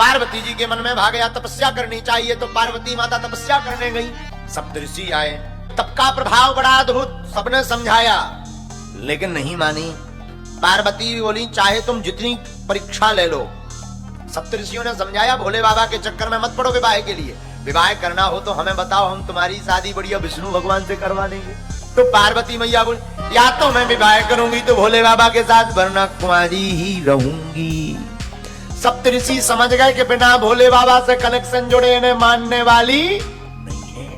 पार्वती जी के मन में भाग गया तपस्या करनी चाहिए, तो पार्वती माता तपस्या करने गई। सप्तऋषि आए, तप का प्रभाव बड़ा अद्भुत, सबने समझाया लेकिन नहीं मानी। पार्वती बोली चाहे तुम जितनी परीक्षा ले लो। सप्तऋषियों ने समझाया भोले बाबा के चक्कर में मत पड़ो, विवाह के लिए विवाह करना हो तो हमें बताओ, हम तुम्हारी शादी बढ़िया विष्णु भगवान से करवा देंगे। तो पार्वती मैया बोली या तो मैं विवाह करूंगी तो भोले बाबा के साथ, वरना कुंवारी ही रहूंगी। सप्तऋषि समझ गए कि बिना भोले बाबा से कनेक्शन जुड़े इन्हें मानने वाली नहीं है।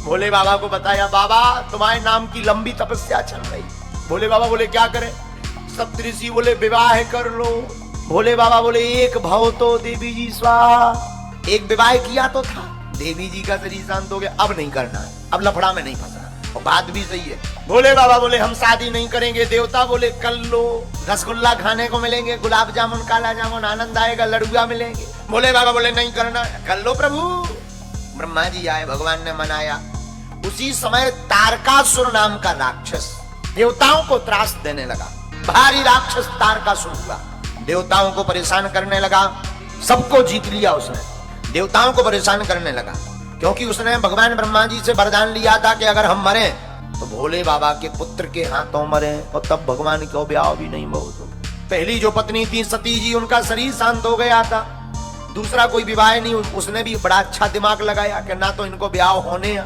भोले बाबा को बताया बाबा तुम्हारे नाम की लंबी तपस्या चल रही। भोले बाबा बोले क्या करें? सप्तऋषि बोले विवाह कर लो। भोले बाबा बोले एक भव तो देवी जी स्वाहा। एक विवाह किया तो था, देवी जी का शरीर शांत हो गया, अब नहीं करना है, अब लफड़ा में नहीं फंसना। और बात भी सही है। भोले बाबा बोले हम शादी नहीं करेंगे। देवता बोले कर लो, रसगुल्ला खाने को मिलेंगे, गुलाब जामुन, काला जामुन, आनंद आएगा, लड़ुआ मिलेंगे। भोले बाबा बोले नहीं करना, कर लो प्रभु। ब्रह्मा जी आए, भगवान ने मनाया। उसी समय तारकासुर नाम का राक्षस देवताओं को त्रास देने लगा। भारी राक्षस तारकासुर हुआ, देवताओं को परेशान करने लगा। सबको जीत लिया उसने, देवताओं को परेशान करने लगा, क्योंकि उसने भगवान ब्रह्मा जी से वरदान लिया था कि अगर हम मरे तो भोले बाबा के पुत्र के हाथों मरे, और तब भगवान को ब्याह भी नहीं बहुत। पहली जो पत्नी थी सती जी, उनका शरीर शांत हो गया था, दूसरा कोई विवाह नहीं। उसने भी बड़ा अच्छा दिमाग लगाया कि ना तो इनको ब्याह होने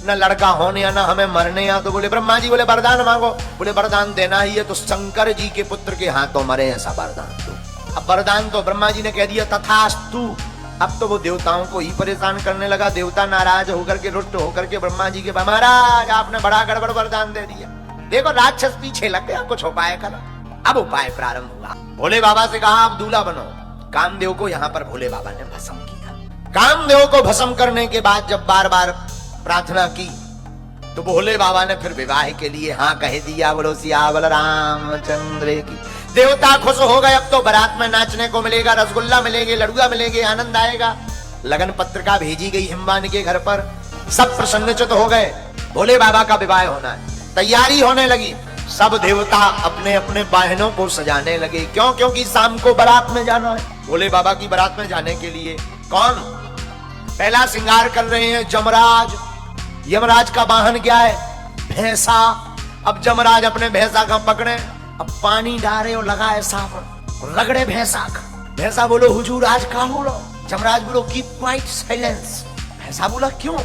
न लड़का होने या ना हमें मरने या। तो बोले ब्रह्मा जी बोले वरदान मांगो। बोले वरदान देना ही है तो शंकर जी के पुत्र के हाथों मरे ऐसा वरदान दो। अब वरदान तो ब्रह्मा जी ने कह दिया तथास्तु। अब तो वो देवताओं को ही परेशान करने लगा। देवता नाराज होकर के, रुष्ट होकर के ब्रह्मा जी के महाराज आपने बड़ा गड़बड़ वरदान दे दिया। देखो राक्षस पीछे लग गया, कुछ उपाय करो। अब उपाय प्रारंभ हुआ। भोले बाबा से कहा आप दूल्हा बनो। कामदेव को यहाँ पर भोले बाबा ने भस्म किया। कामदेव को भस्म करने के बाद जब बार बार प्रार्थना की तो भोले बाबा ने फिर विवाह के लिए हाँ कह दिया। बोलो सियावर रामचंद्र की। देवता खुश हो गए, अब तो बारात में नाचने को मिलेगा, रसगुल्ला मिलेंगे, लड़ुआ मिलेंगे, आनंद आएगा। लगन पत्रिका भेजी गई हिमवान के घर पर, सब प्रसन्नचित हो गए। भोले बाबा का विवाह होना है, तैयारी होने लगी। सब देवता अपने अपने वाहनों को सजाने लगे। क्यों? क्योंकि शाम को बारात में जाना है। भोले बाबा की बारात में जाने के लिए कौन पहला श्रृंगार कर रहे हैं? जमराज। यमराज का वाहन क्या है? भैंसा। अब जमराज अपने भैंसा का पकड़े, अब पानी डाले और लगाए साबुन, रगड़े भैंसा का। भैंसा बोलो हुजूर आज का बोलो। जमराज बोलो कीप क्वाइट साइलेंस। भैंसा बोला क्यों?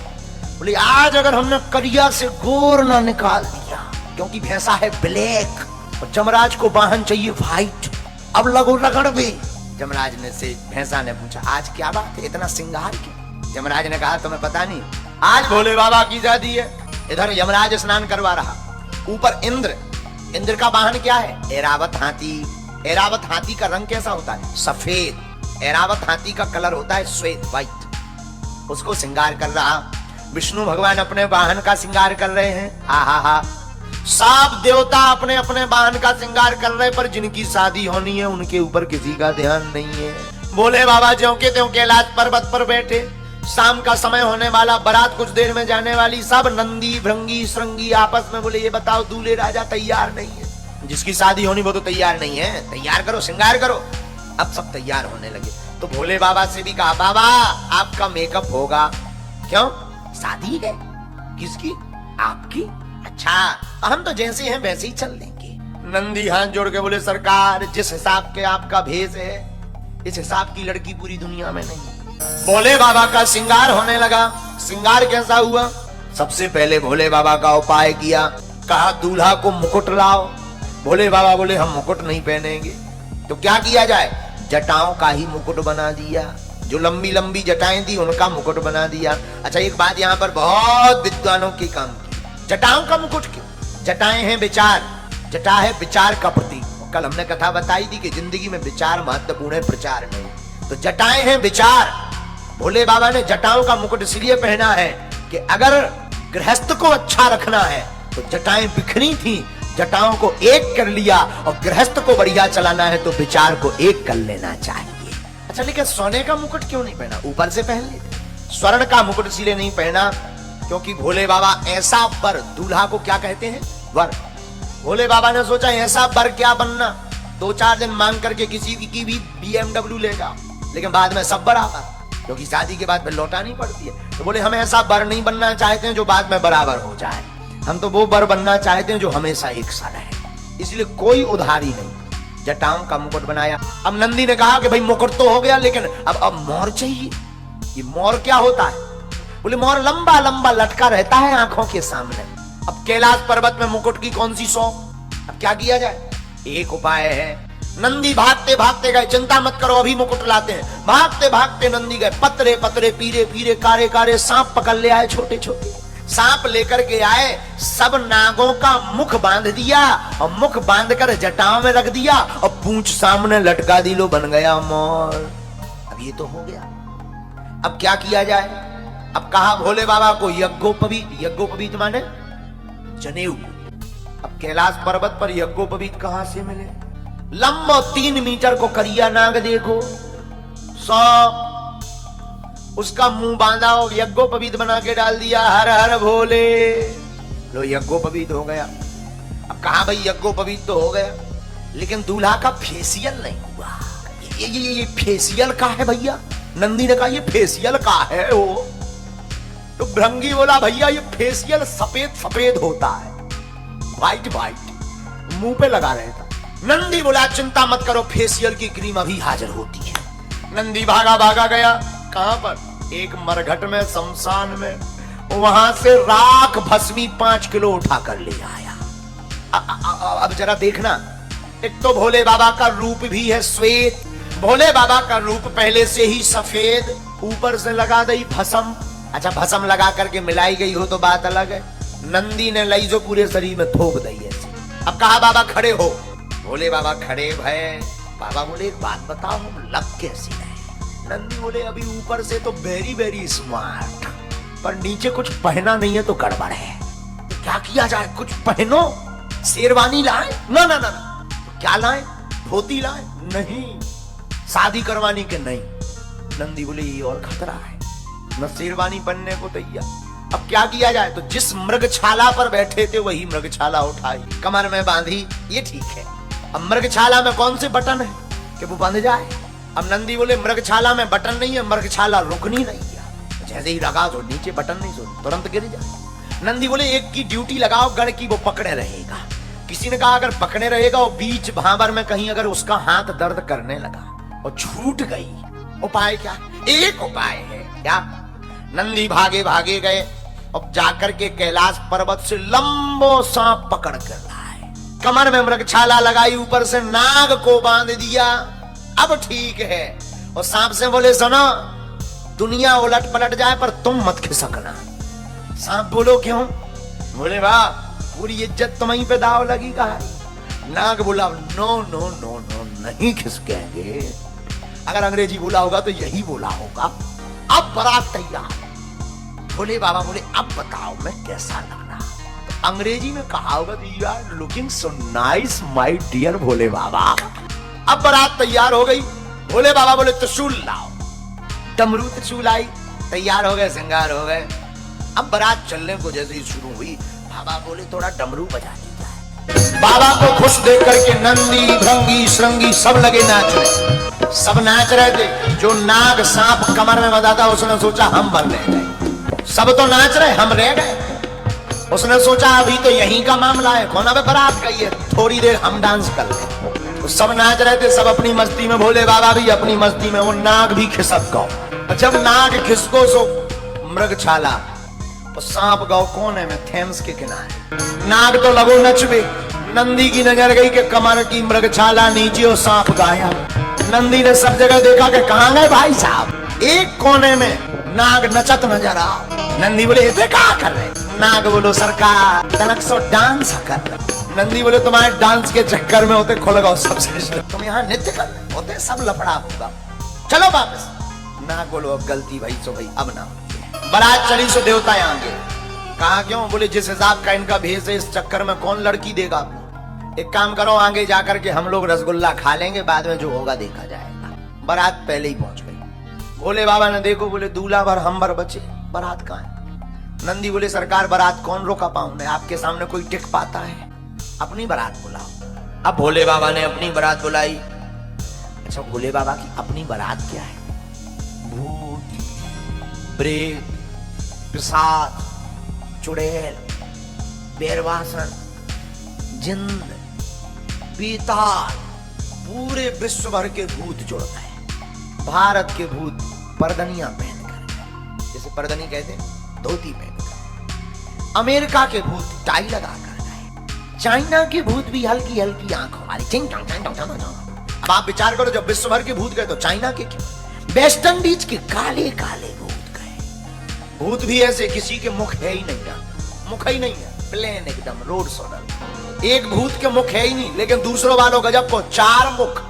बोले आज अगर हमने करिया से गोर ना निकाल दिया, क्योंकि भैंसा है ब्लैक और जमराज को वाहन चाहिए व्हाइट, अब लगो रगड़ भी। जमराज ने से भैंसा ने पूछा आज क्या बात है, इतना श्रृंगार क्यों? जमराज ने कहा तुम्हें पता नहीं, आज भोले बाबा की शादी है। इधर यमराज स्नान करवा रहा, ऊपर इंद्र। इंद्र का वाहन क्या है? ऐरावत हाथी। ऐरावत हाथी का रंग कैसा होता है? सफेद। ऐरावत हाथी का कलर होता है श्वेत, व्हाइट। उसको श्रृंगार कर रहा। विष्णु भगवान अपने वाहन का श्रृंगार कर रहे हैं। आहा, सब देवता अपने अपने वाहन का श्रृंगार कर रहे, पर जिनकी शादी होनी है उनके ऊपर किसी का ध्यान नहीं है। भोले बाबा ज्यों के त्यों कैलाश पर्वत पर बैठे। शाम का समय होने वाला, बारात कुछ देर में जाने वाली। सब नंदी भृंगी श्रृंगी आपस में बोले ये बताओ दूल्हे राजा तैयार नहीं है। जिसकी शादी होनी वो तो तैयार नहीं है, तैयार करो, श्रृंगार करो। अब सब तैयार होने लगे तो भोले बाबा से भी कहा बाबा आपका मेकअप होगा। क्यों? शादी है। किसकी? आपकी। अच्छा हम तो जैसे हैं वैसे ही चल देंगे। नंदी हाथ जोड़ के बोले सरकार जिस हिसाब के आपका भेष है इस हिसाब की लड़की पूरी दुनिया में नहीं। भोले बाबा का श्रृंगार होने लगा। श्रृंगार कैसा हुआ? सबसे पहले भोले बाबा का उपाय किया, कहा दूल्हा को मुकुट लाओ। भोले बाबा बोले हम मुकुट नहीं पहनेंगे। तो क्या किया जाए? जटाओं का ही मुकुट बना दिया। जो लंबी लंबी जटाएं थी उनका मुकुट बना दिया। अच्छा एक बात यहाँ पर बहुत विद्वानों की काम की, जटाओं का मुकुट क्यों? जटाएं हैं विचार, जटा है विचार का प्रतीक। कल हमने कथा बताई थी कि जिंदगी में विचार महत्वपूर्ण है, प्रचार नहीं। तो जटाएं हैं विचार। भोले बाबा ने जटाओं का मुकुट इसलिए पहना है कि अगर गृहस्थ को अच्छा रखना है तो जटाएं बिखरी थी, जटाओं को एक कर लिया, और गृहस्थ को बढ़िया चलाना है तो विचार को एक कर लेना चाहिए। अच्छा लेकिन सोने का मुकुट क्यों नहीं पहना? ऊपर से पहन लेते। स्वर्ण का मुकुट इसलिए नहीं पहना क्योंकि भोले बाबा ऐसा वर, दूल्हा को क्या कहते हैं? वर। भोले बाबा ने सोचा ऐसा वर क्या बनना, 2-4 दिन मांग करके किसी की भी BMW लेगा, लेकिन बाद में सब बराबर, क्योंकि शादी के बाद फिर लौटानी पड़ती है। तो बोले हम ऐसा बर नहीं बनना चाहते हैं जो बाद में बराबर हो जाए, हम तो वो बर बनना चाहते हैं जो हमेशा एक सा रहे, इसलिए कोई उधारी नहीं। जटाओं का मुकुट बनाया। अब नंदी ने कहा कि भाई मुकुट तो हो गया, लेकिन अब मोर चाहिए। ये मोर क्या होता है? बोले मोर लंबा लंबा लटका रहता है आंखों के सामने। अब कैलाश पर्वत में मुकुट की कौन सी शौक, अब क्या किया जाए? एक उपाय है। नंदी भागते भागते गए, चिंता मत करो अभी मुकुट लाते हैं। भागते भागते नंदी गए, पतरे पतरे पीरे पीरे कारे कारे सांप पकड़ ले आए, छोटे छोटे सांप लेकर के आए, सब नागों का मुख बांध दिया और मुख बांध कर जटाओं में रख दिया और पूंछ सामने लटका दी, लो बन गया मोर। अब ये तो हो गया, अब क्या किया जाए? अब कहा भोले बाबा को यज्ञोपवीत, यज्ञोपवीत माने जनेऊ। अब कैलाश पर्वत पर यज्ञोपवीत कहां से मिले? लंबो 3 मीटर को करिया नाग देखो, सांप, उसका मुंह बांधा और यज्ञोपवीत बना के डाल दिया, हर हर भोले, लो यज्ञोपवीत हो गया। अब कहा भाई यज्ञोपवीत तो हो गया, लेकिन दूल्हा का फेसियल नहीं हुआ। ये फेसियल का है भैया? नंदी ने कहा ये फेसियल का है वो। तो भृंगी बोला भैया ये फेसियल सफेद सफेद होता है, व्हाइट व्हाइट, मुंह पे लगा रहता। नंदी बोला चिंता मत करो, फेसियल की क्रीम अभी हाजिर होती है। नंदी भागा भागा गया, कहां पर? एक मरघट में, शमशान में, वहां से राख भस्मी 5 किलो उठा कर ले आया। अब जरा देखना, एक तो भोले बाबा का रूप भी है श्वेत, भोले बाबा का रूप पहले से ही सफेद, ऊपर से लगा दी भस्म। अच्छा भस्म लगा करके मिलाई गई हो तो बात अलग है, नंदी ने लाई जो पूरे शरीर में थोप दी ऐसे। अब कहा बाबा खड़े हो, भोले बाबा खड़े भय। बाबा बोले एक बात बताओ, हम लग कैसी है? नंदी बोले अभी ऊपर से तो वेरी वेरी स्मार्ट, पर नीचे कुछ पहना नहीं है तो गड़बड़ है। तो क्या किया जाए? कुछ पहनो, शेरवानी लाए? ना ना ना, क्या लाए? धोती लाए? नहीं। शादी करवानी के? नहीं। नंदी बोले ये और खतरा है, न शेरवानी बनने को तैयार। अब क्या किया जाए? तो जिस मृगछाला पर बैठे थे वही मृगछाला उठाई, कमर में बांधी, ये ठीक है। अब मृगछाला में कौन से बटन है कि वो बंध जाए? अब नंदी बोले मृगछाला में बटन नहीं है, मृगछाला रुकनी नहीं है, जैसे ही लगा तो नीचे बटन नहीं, सो तुरंत गिर जाए। नंदी बोले एक की ड्यूटी लगाओ गढ़ की, वो पकड़े रहेगा। किसी ने कहा अगर पकड़े रहेगा और बीच भांबर में कहीं अगर उसका हाथ दर्द करने लगा और छूट गई, उपाय क्या? एक उपाय है, क्या? नंदी भागे भागे गए और जाकर के कैलाश पर्वत से लंबो सांप पकड़ कर लाए, कमर में मृगछाला लगाई, ऊपर से नाग को बांध दिया। अब ठीक है। और सांप से बोले सुनो, दुनिया उलट पलट जाए पर तुम मत खिसकना। सांप बोलो क्यों? बोले वाह पूरी इज्जत तुम्हीं पे दाव लगी का है। नाग बोला नो नो नो नो, नहीं खिसकेंगे। अगर अंग्रेजी बोला होगा तो यही बोला होगा। अब बारात तैयार। भोले बाबा बोले अब बताओ मैं कैसा लग रहा? तो अंग्रेजी में कहा होगा you are looking so nice my dear Bhole Baba. अब बारात तैयार हो गई। भोले बाबा बोले त्रिशूल लाओ, डमरू त्रिशूल आई, तैयार हो गए, श्रृंगार हो गए। अब बारात चलने को जैसे ही शुरू हुई, बाबा बोले थोड़ा डमरू बजा दी जाए। बाबा को खुश देख करके नंदी भृंगी श्रृंगी सब लगे नाचने, सब नाच रहे थे। जो नाग सांप कमर में बंधा था उसने सोचा हम बन रह गए, सब तो नाच रहे हम रह गए। उसने सोचा अभी तो यहीं का मामला है, कौन अब बारात गई है, थोड़ी देर हम डांस कर ले। तो सब नाच रहे थे, सब अपनी मस्ती में, भोले बाबा भी अपनी मस्ती में, वो नाग भी खिसक गौ। जब नाग खिसको सो मृगछाला और सांप गौ कोने में थेम्स के किनारे। नाग तो लगो नचबे, नंदी की नजर गई कि कमर की मृगछाला नीचे और सांप गायब। नंदी ने सब जगह देखा कि कहां गए भाई साहब। एक कोने में नाग नचत नजर आ। नंदी बोले ये क्या कर रहे? नाग बोलो सरकार तनक सो डांस कर रहे। नंदी बोले तुम्हारे डांस के चक्कर में होते खुल गए सब श्रेष्ठ, तुम यहाँ नृत्य कर रहे होते सब लफड़ा होगा, चलो वापस। नाग बोलो अब गलती भाई सो भाई अब ना। बारात चली सो देवता यहाँ आगे। कहा क्यों? बोले जिस हिसाब का इनका भेष है इस चक्कर में कौन लड़की देगा। एक काम करो आगे जाकर के हम लोग रसगुल्ला खा लेंगे, बाद में जो होगा देखा जाएगा। बारात पहले ही पहुंच गई। भोले बाबा ने देखो, बोले दूल्हा भर हम भर बचे, बारात कहाँ है? नंदी बोले सरकार बारात कौन रोका पाऊं मैं, आपके सामने कोई टिक पाता है? अपनी बारात बुलाओ। अब भोले बाबा ने अपनी बारात बुलाई। अच्छा भोले बाबा की अपनी बारात क्या है? प्रेत, पिशाच, चुड़ैल, बेरवासन, जिन्न, पीताल, पूरे विश्व भर के भूत जुड़ गए। भारत के भूत परदनियां पहनकर, जैसे परदनी कहते हैं, धोती पहनकर। अमेरिका के भूत टाई लगा कर गए। चाइना के भूत भी हल्की हल्की आंखों वाले। अब आप विचार करो, जब विश्व भर के भूत गए तो चाइना के क्यों? वेस्ट इंडीज के काले काले भूत गए। भूत भी ऐसे, किसी के मुख है ही नहीं, मुख ही नहीं है, प्लेन एकदम रोड सोडल। एक भूत के मुख है ही नहीं, लेकिन दूसरों वालों गजब को 4 मुख,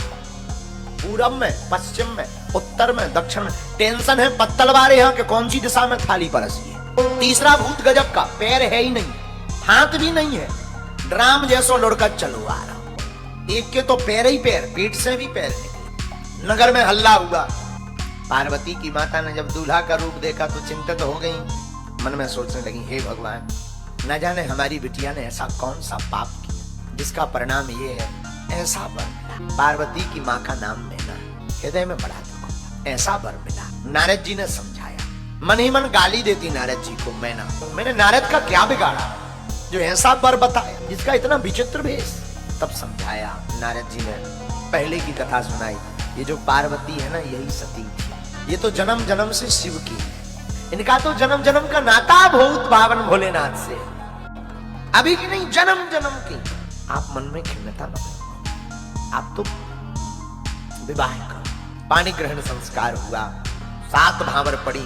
पूरब में, पश्चिम में, उत्तर में, दक्षिण में। टेंशन है पत्तलवारे यहाँ के कौन सी दिशा में थाली परसी है। तीसरा भूत गजब का, पैर है ही नहीं, हाथ भी नहीं है, ड्राम जैसो लुढ़कर चलो आ रहा। एक के तो पैर ही पैर, पेट से भी पैर निकले। नगर में हल्ला हुआ। पार्वती की माता ने जब दूल्हा का रूप देखा तो चिंतित हो गई। मन में सोचने लगी, हे भगवान, न जाने हमारी बिटिया ने ऐसा कौन सा पाप किया जिसका परिणाम ये है। ऐसा वर मिला। पार्वती की माँ का नाम मैना, हृदय में बड़ा दुख, ऐसा वर मिला। नारद जी ने समझाया, मन ही मन गाली देती नारद जी को मैना। मैंने नारद का क्या बिगाड़ा जो ऐसा वर बताया, जिसका इतना विचित्र भेष। तब समझाया नारद जी ने, पहले की कथा सुनाई। ये जो पार्वती है ना, यही सती थी। ये तो जन्म जन्म से शिव की है। इनका तो जन्म जन्म का नाता भूत भावन भोलेनाथ से, अभी की नहीं, जन्म जन्म की। आप मन में खिन्नता न हो, आप तो विवाह करो। पानी ग्रहण संस्कार हुआ, 7 भावर पड़ी।